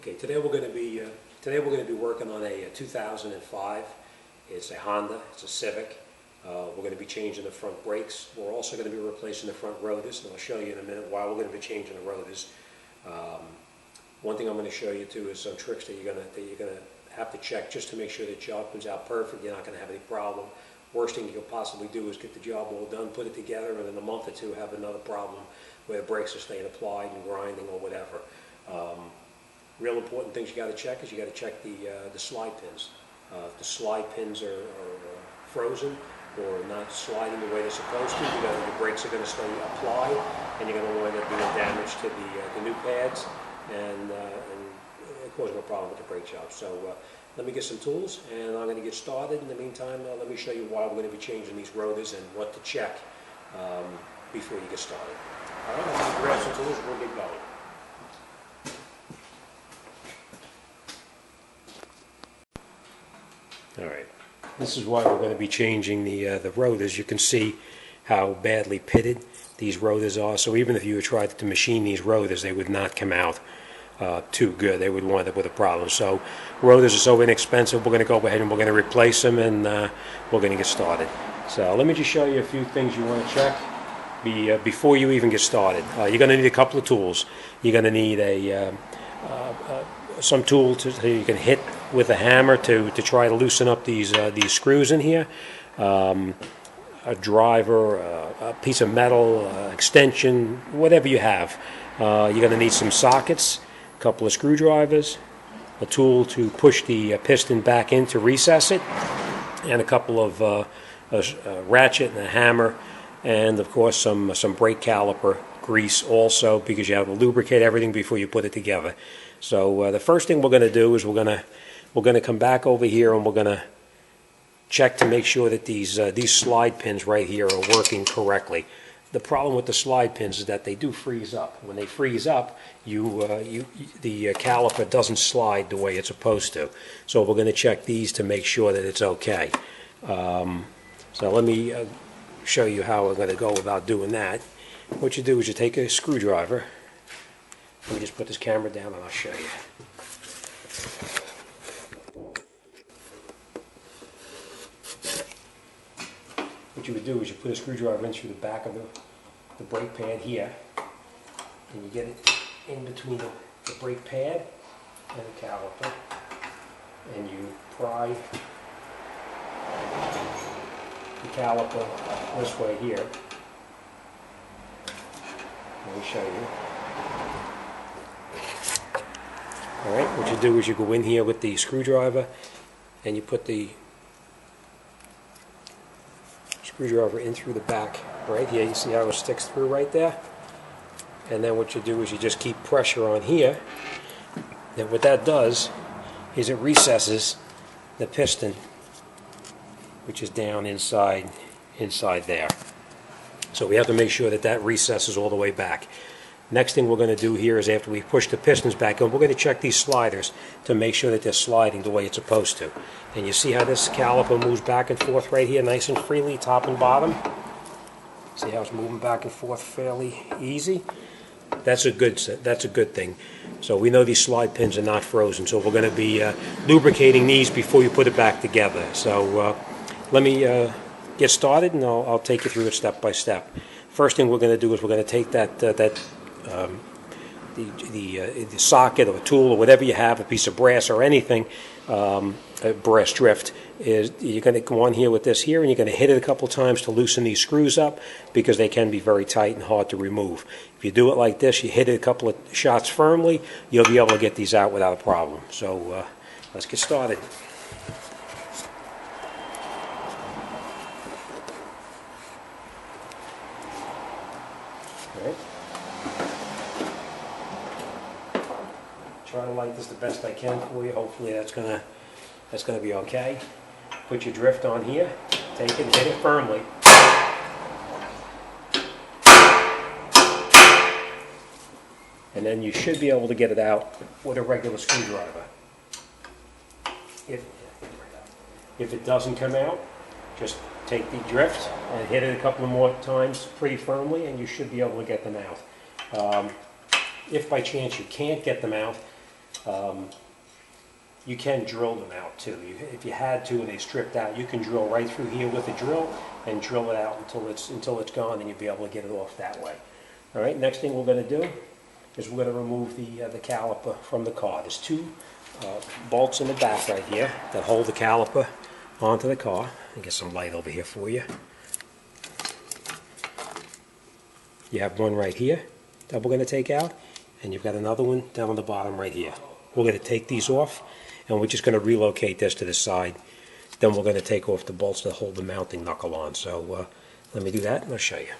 Okay, today we're going to be working on a 2005. It's a Honda. It's a Civic. We're going to be changing the front brakes. We're also going to be replacing the front rotors, and I'll show you in a minute why we're going to be changing the rotors. One thing I'm going to show you too is some tricks that you're going to have to check just to make sure the job comes out perfect. You're not going to have any problem. Worst thing you could possibly do is get the job all done, put it together, and in a month or two have another problem where the brakes are staying applied and grinding or whatever. Real important things you got to check is you got to check the slide pins. If the slide pins are frozen or not sliding the way they're supposed to, the brakes are going to stay applied, and you're going to wind up doing damage to the new pads and causing a problem with the brake job. So let me get some tools, and I'm going to get started. In the meantime, let me show you why we're going to be changing these rotors and what to check before you get started. All right, I'm going to grab some tools and we'll get going. All right, this is why we're going to be changing the rotors. You can see how badly pitted these rotors are. So even if you tried to machine these rotors, they would not come out too good. They would wind up with a problem. So rotors are so inexpensive, we're going to go ahead and we're going to replace them, and we're going to get started. So let me just show you a few things you want to check before you even get started. You're going to need a couple of tools. You're going to need some tool so you can hit with a hammer to try to loosen up these screws in here. A driver, a piece of metal, extension, whatever you have. You're going to need some sockets, a couple of screwdrivers, a tool to push the piston back in to recess it, and a couple of a ratchet and a hammer, and of course some brake caliper grease also, because you have to lubricate everything before you put it together. So the first thing we're going to do is we're going to come back over here, and we're going to check to make sure that these slide pins right here are working correctly. The problem with the slide pins is that they do freeze up. When they freeze up, the caliper doesn't slide the way it's supposed to. So we're going to check these to make sure that it's okay. So let me show you how we're going to go about doing that. What you do is you take a screwdriver. Let me just put this camera down and I'll show you. What you would do is you put a screwdriver in through the back of the brake pad here, and you get it in between the brake pad and the caliper, and you pry the caliper this way here. Let me show you. Alright, what you do is you go in here with the screwdriver and you put the screwdriver in through the back right here. You see how it sticks through right there? And then what you do is you just keep pressure on here. And what that does is it recesses the piston, which is down inside there. So we have to make sure that that recesses all the way back. Next thing we're going to do here is, after we push the pistons back in, we're going to check these sliders to make sure that they're sliding the way it's supposed to. And you see how this caliper moves back and forth right here nice and freely, top and bottom? See how it's moving back and forth fairly easy? That's a good thing. So we know these slide pins are not frozen, so we're going to be lubricating these before you put it back together. So let me get started, and I'll take you through it step by step. First thing we're going to do is we're going to take the socket or a tool or whatever you have, a piece of brass or anything, a brass drift, you're going to go on here with this here, and you're going to hit it a couple times to loosen these screws up, because they can be very tight and hard to remove. If you do it like this, you hit it a couple of shots firmly, you'll be able to get these out without a problem. So let's get started. All right. Try to light this the best I can for you. Hopefully that's gonna be okay. Put your drift on here. Take it and hit it firmly. And then you should be able to get it out with a regular screwdriver. If it doesn't come out, just take the drift and hit it a couple of more times pretty firmly, and you should be able to get them out. If by chance you can't get them out, You can drill them out too. If you had to and they stripped out, you can drill right through here with a drill and drill it out until it's gone, and you'll be able to get it off that way. All right, next thing we're going to do is we're going to remove the caliper from the car. There's two bolts in the back right here that hold the caliper onto the car. I'll get some light over here for you. You have one right here that we're going to take out, and you've got another one down on the bottom right here. We're going to take these off, and we're just going to relocate this to the side. Then we're going to take off the bolts that hold the mounting knuckle on. So let me do that and I'll show you.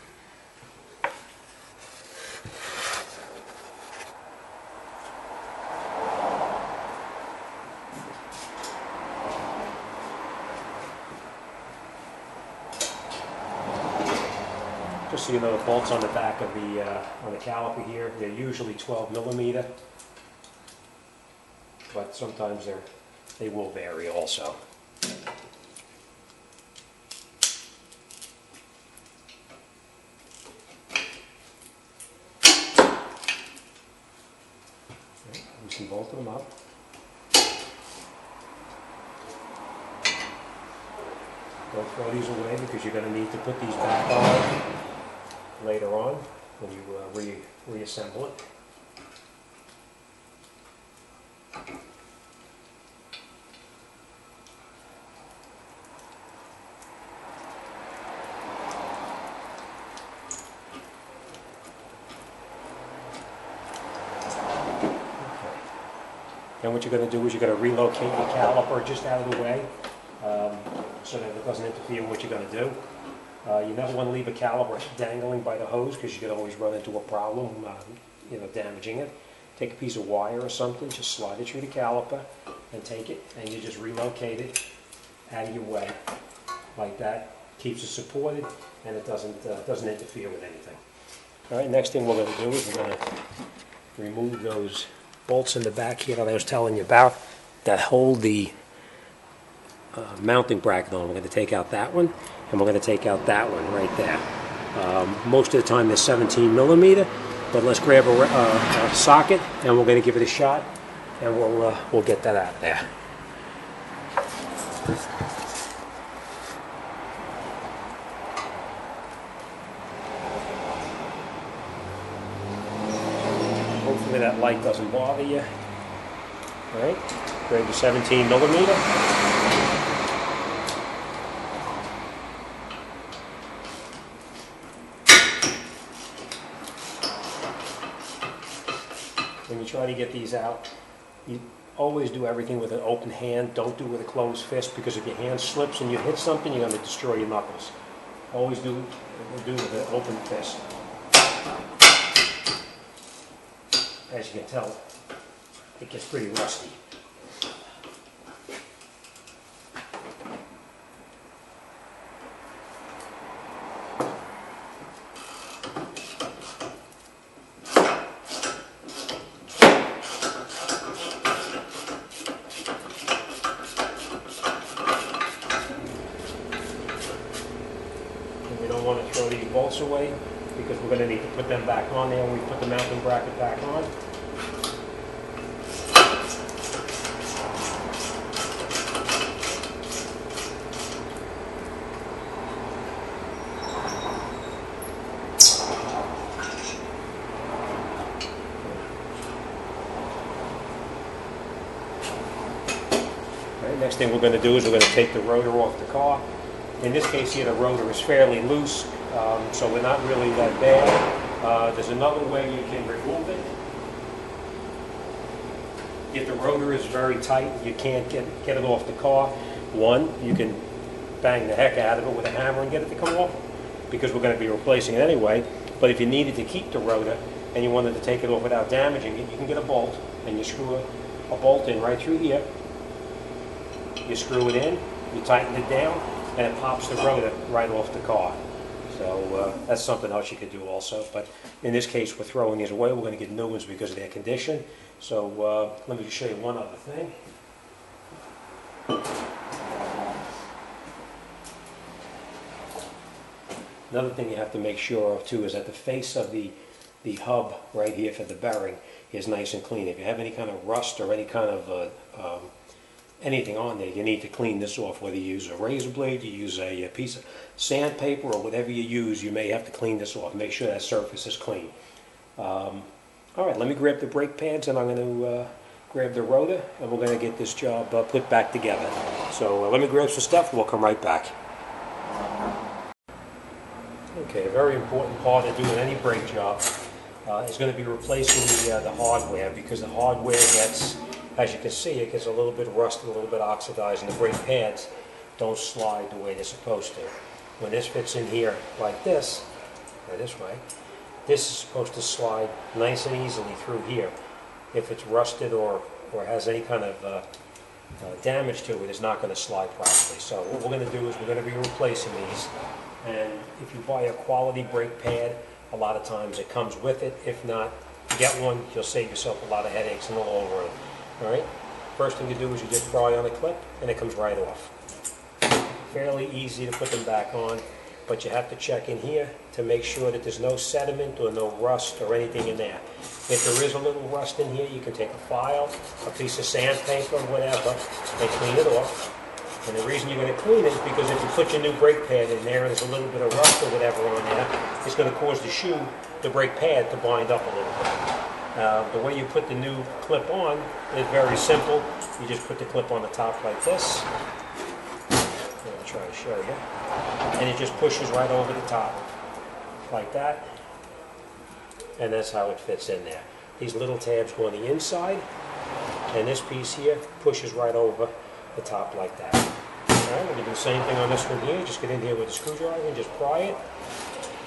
Just so you know, the bolts on the back of on the caliper here, they're usually 12 millimeter, but sometimes they will vary also. Loosen both of them up. Don't throw these away because you're going to need to put these back on later on when you reassemble it. And what you're going to do is you're going to relocate your caliper just out of the way so that it doesn't interfere with what you're going to do. You never want to leave a caliper dangling by the hose because you could always run into a problem, damaging it. Take a piece of wire or something, just slide it through the caliper and take it, and you just relocate it out of your way like that. Keeps it supported, and it doesn't interfere with anything. All right, next thing we're going to do is we're going to remove those bolts in the back here that I was telling you about that hold the mounting bracket on. We're going to take out that one, and we're going to take out that one right there. Most of the time they're 17 millimeter, but let's grab a socket, and we're going to give it a shot, and we'll get that out of there. Hopefully that light doesn't bother you. All right, grab your 17 millimeter. When you try to get these out, you always do everything with an open hand. Don't do it with a closed fist, because if your hand slips and you hit something, you're going to destroy your knuckles. Always do it with an open fist. As you can tell, it gets pretty rusty. And we don't want to throw these bolts away, because we're going to need to put them back on there when we put the mounting bracket back on. Next thing we're going to do is we're going to take the rotor off the car. In this case here, the rotor is fairly loose, so we're not really that bad. There's another way you can remove it. If the rotor is very tight, you can't get it off the car. One, you can bang the heck out of it with a hammer and get it to come off, because we're going to be replacing it anyway. But if you needed to keep the rotor and you wanted to take it off without damaging it, you can get a bolt, and you screw a bolt in right through here. You screw it in, you tighten it down, and it pops the rotor right off the car. So that's something else you could do also. But in this case, we're throwing these away. We're going to get new ones because of their condition. So let me just show you one other thing. Another thing you have to make sure of too is that the face of the the hub right here for the bearing is nice and clean. If you have any kind of rust or any kind of anything on there, you need to clean this off. Whether you use a razor blade, you use a piece of sandpaper, or whatever you use, you may have to clean this off. Make sure that surface is clean. All right, let me grab the brake pads, and I'm going to grab the rotor, and we're going to get this job put back together. So let me grab some stuff, and we'll come right back. Okay, a very important part of doing any brake job is going to be replacing the hardware, because the hardware gets, as you can see, it gets a little bit rusted, a little bit oxidized, and the brake pads don't slide the way they're supposed to. When this fits in here like this, or this way, this is supposed to slide nice and easily through here. If it's rusted or has any kind of damage to it, it's not going to slide properly. So what we're going to do is we're going to be replacing these. And if you buy a quality brake pad, a lot of times it comes with it. If not, get one. You'll save yourself a lot of headaches in the long run. All right. First thing you do is you just pry on the clip, and it comes right off. Fairly easy to put them back on, but you have to check in here to make sure that there's no sediment or no rust or anything in there. If there is a little rust in here, you can take a file, a piece of sandpaper, whatever, and clean it off. And the reason you're going to clean it is because if you put your new brake pad in there and there's a little bit of rust or whatever on there, it's going to cause the shoe, the brake pad, to bind up a little bit. The way you put the new clip on is very simple. You just put the clip on the top like this. I'm going to try to show you. And it just pushes right over the top like that. And that's how it fits in there. These little tabs go on the inside, and this piece here pushes right over the top like that. Alright, we're going to do the same thing on this one here. Just get in here with a screwdriver and just pry it.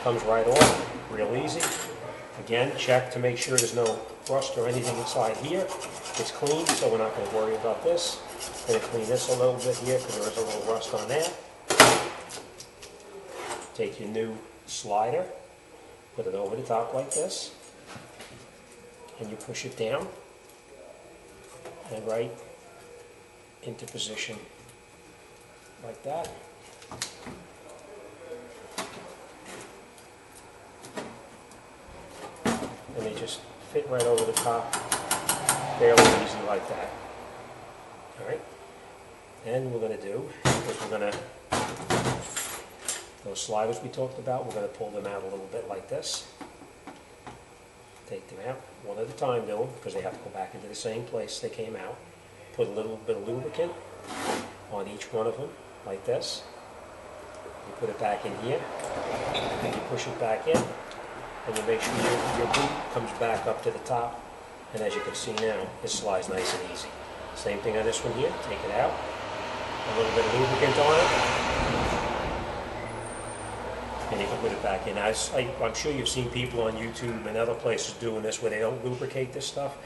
Comes right off, real easy. Again, check to make sure there's no rust or anything inside here. It's clean, so we're not going to worry about this. Going to clean this a little bit here because there is a little rust on there. Take your new slider, put it over the top like this, and you push it down and right into position like that. And they just fit right over the top, fairly easy like that. Alright, and we're going to do is we're going to, those sliders we talked about, we're going to pull them out a little bit like this. Take them out one at a time though, because they have to go back into the same place they came out. Put a little bit of lubricant on each one of them like this. You put it back in here, and you push it back in, and you make sure your boot comes back up to the top, and as you can see now, it slides nice and easy. Same thing on this one here. Take it out, a little bit of lubricant on it, and you can put it back in. I'm sure you've seen people on YouTube and other places doing this where they don't lubricate this stuff.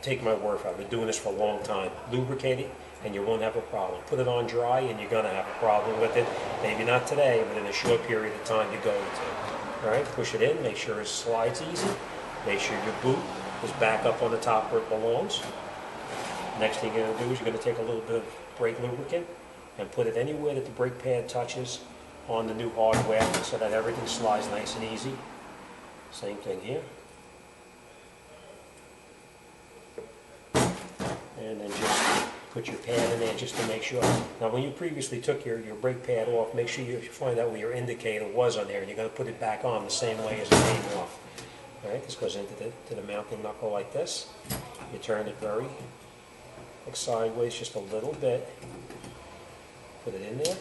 Take my word for it. I've been doing this for a long time. Lubricate it, and you won't have a problem. Put it on dry, and you're going to have a problem with it. Maybe not today, but in a short period of time you're going to. All right, push it in. Make sure it slides easy. Make sure your boot is back up on the top where it belongs. Next thing you're going to do is you're going to take a little bit of brake lubricant and put it anywhere that the brake pad touches on the new hardware so that everything slides nice and easy. Same thing here. And then just put your pad in there just to make sure. Now when you previously took your brake pad off, make sure you find out where your indicator was on there, and you're going to put it back on the same way as it came off. Alright, this goes into the mounting knuckle like this. You turn it very sideways just a little bit. Put it in there.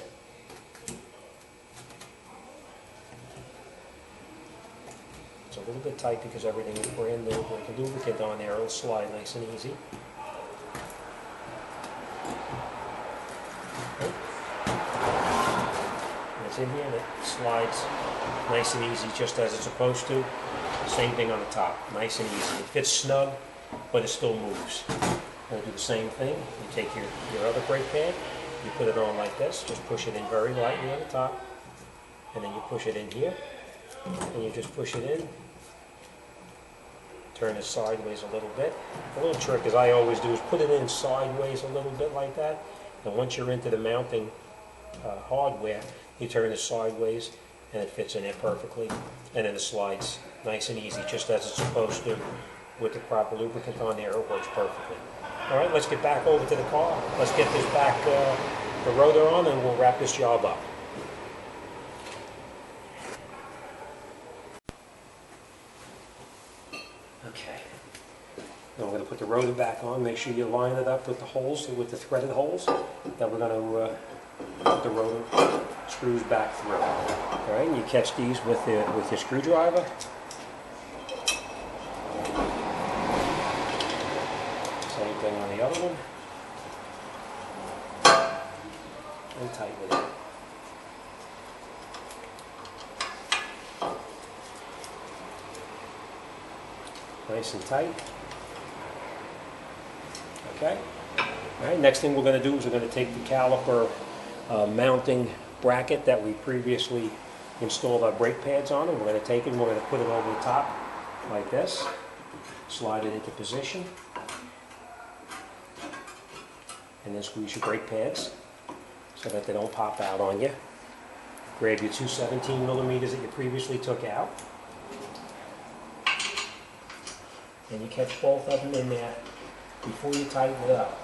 It's a little bit tight because everything is brand new. With the lubricant on there, it'll slide nice and easy. Okay. And it's in here and it slides nice and easy just as it's supposed to. Same thing on the top, nice and easy. It fits snug, but it still moves. We'll do the same thing. You take your other brake pad, you put it on like this, just push it in very lightly on the top, and then you push it in here, and you just push it in. Turn it sideways a little bit. A little trick, as I always do, is put it in sideways a little bit like that, and once you're into the mounting hardware, you turn it sideways, and it fits in there perfectly. and then it slides nice and easy, just as it's supposed to, with the proper lubricant on there. It works perfectly. All right, let's get back over to the car. Let's get this back, the rotor on, and we'll wrap this job up. Okay. Now we're going to put the rotor back on. Make sure you line it up with the holes, with the threaded holes that we're going to put the rotor screws back through. All right, and you catch these with your screwdriver. Same thing on the other one. And tighten it up. Nice and tight. Okay. All right, next thing we're going to do is we're going to take the caliper mounting bracket that we previously installed our brake pads on, and we're going to take it and we're going to put it over the top like this. Slide it into position. And then squeeze your brake pads so that they don't pop out on you. Grab your two 17mm that you previously took out. And you catch both of them in there before you tighten it up.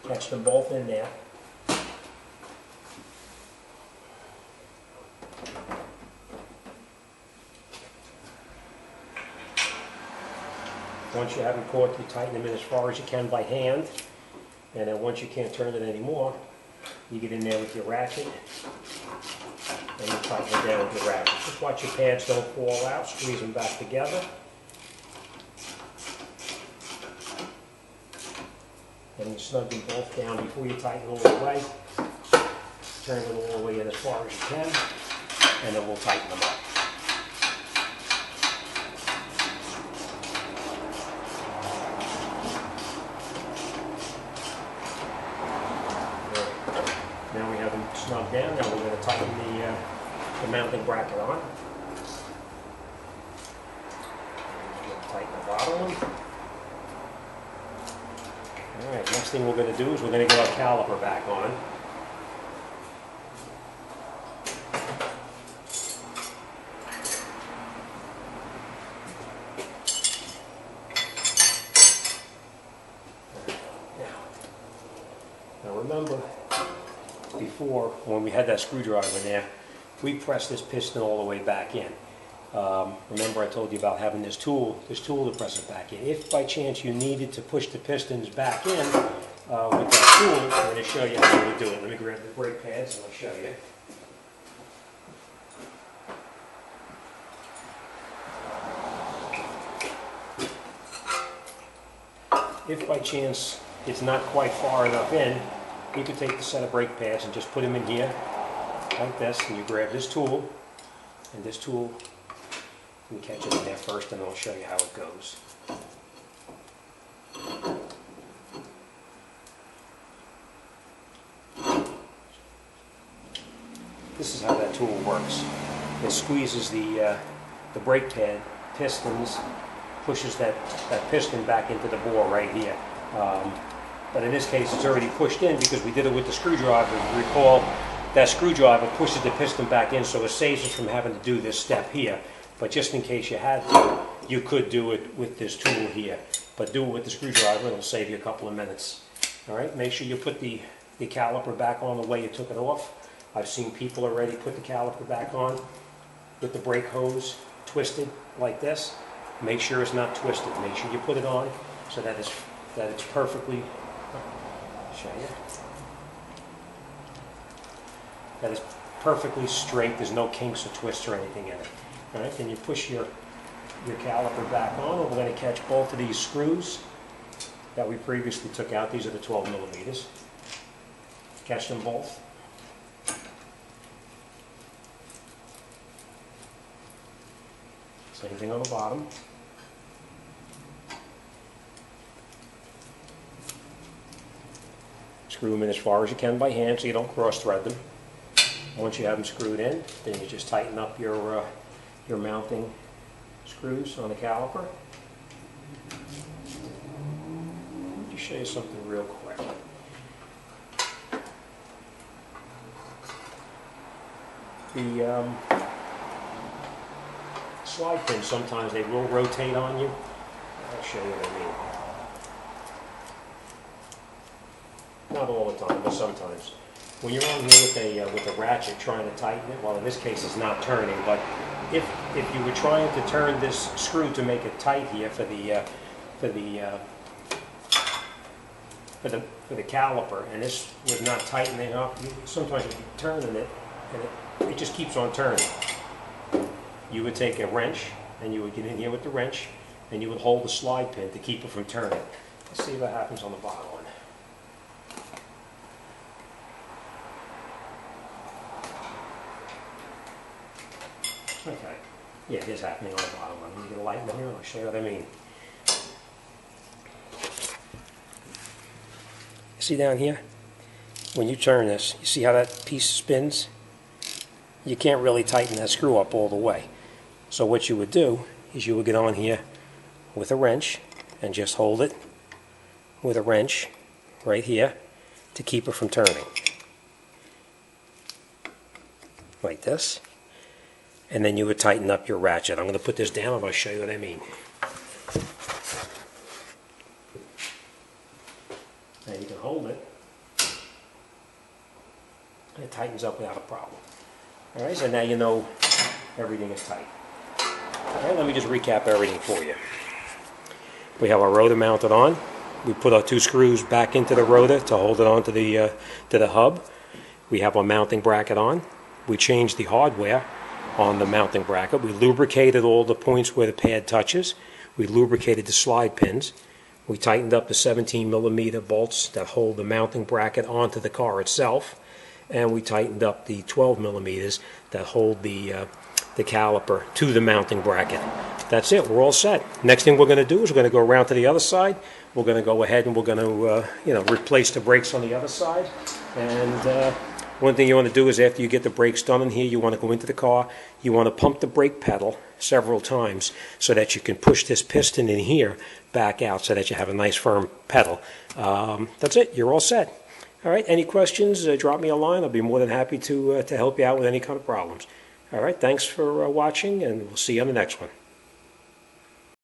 Catch them both in there. Once you have them caught, you tighten them in as far as you can by hand. And then once you can't turn it anymore, you get in there with your ratchet and you tighten it down with your ratchet. Just watch your pads don't fall out, squeeze them back together. And you snug them both down before you tighten all the way. Turn it all the way in as far as you can, and then we'll tighten them up. Now we have them snug down. Now we're going to tighten the mounting bracket on. We're going to tighten the bottom one. Alright, next thing we're going to do is we're going to get our caliper back on. Now remember, before, when we had that screwdriver in there, we pressed this piston all the way back in. Remember I told you about having this tool to press it back in. If by chance you needed to push the pistons back in with that tool, I'm going to show you how to do it. Let me grab the brake pads and I'll show you. If by chance it's not quite far enough in, you can take the set of brake pads and just put them in here like this, and you grab this tool, and this tool, you can catch it in there first, and I'll show you how it goes. This is how that tool works. It squeezes the brake pad pistons, pushes that piston back into the bore right here. But in this case, it's already pushed in because we did it with the screwdriver. If you recall, that screwdriver pushes the piston back in, so it saves us from having to do this step here. But just in case you had to, you could do it with this tool here. But do it with the screwdriver, it'll save you a couple of minutes. All right, make sure you put the caliper back on the way you took it off. I've seen people already put the caliper back on with the brake hose twisted like this. Make sure it's not twisted. Make sure you put it on so that it's perfectly, I'll show you, that it's perfectly straight. There's no kinks or twists or anything in it. All right, then you push your caliper back on, and we're going to catch both of these screws that we previously took out. These are the 12mm. Catch them both. Same thing on the bottom. Screw them in as far as you can by hand so you don't cross-thread them. Once you have them screwed in, then you just tighten up your mounting screws on the caliper. Let me show you something real quick. slide pins, sometimes they will rotate on you. I'll show you what I mean. Not all the time, but sometimes. When you're on here with a ratchet trying to tighten it, well, in this case it's not turning, but if you were trying to turn this screw to make it tight here for the caliper, and this was not tightening up, sometimes you'd be turning it and it just keeps on turning. You would take a wrench and you would get in here with the wrench and you would hold the slide pin to keep it from turning. Let's see what happens on the bottom one. Okay, yeah, it is happening on the bottom one. Let me get a light in here and I'll show you what I mean. See down here? When you turn this, you see how that piece spins? You can't really tighten that screw up all the way. So what you would do is you would get on here with a wrench and just hold it with a wrench right here to keep it from turning. Like this. And then you would tighten up your ratchet. I'm going to put this down and I'll show you what I mean. Now you can hold it. And it tightens up without a problem. Alright, so now you know everything is tight. Alright, let me just recap everything for you. We have our rotor mounted on. We put our 2 screws back into the rotor to hold it onto the hub. We have our mounting bracket on. We changed the hardware on the mounting bracket. We lubricated all the points where the pad touches. We lubricated the slide pins. We tightened up the 17mm bolts that hold the mounting bracket onto the car itself. And we tightened up the 12mm that hold the caliper to the mounting bracket. That's it. We're all set. Next thing we're going to do is we're going to go around to the other side. We're going to go ahead and we're going to replace the brakes on the other side. And one thing you want to do is after you get the brakes done in here, you want to go into the car. You want to pump the brake pedal several times so that you can push this piston in here back out so that you have a nice firm pedal. That's it. You're all set. All right. Any questions? Drop me a line. I'll be more than happy to help you out with any kind of problems. All right. Thanks for watching, and we'll see you on the next one.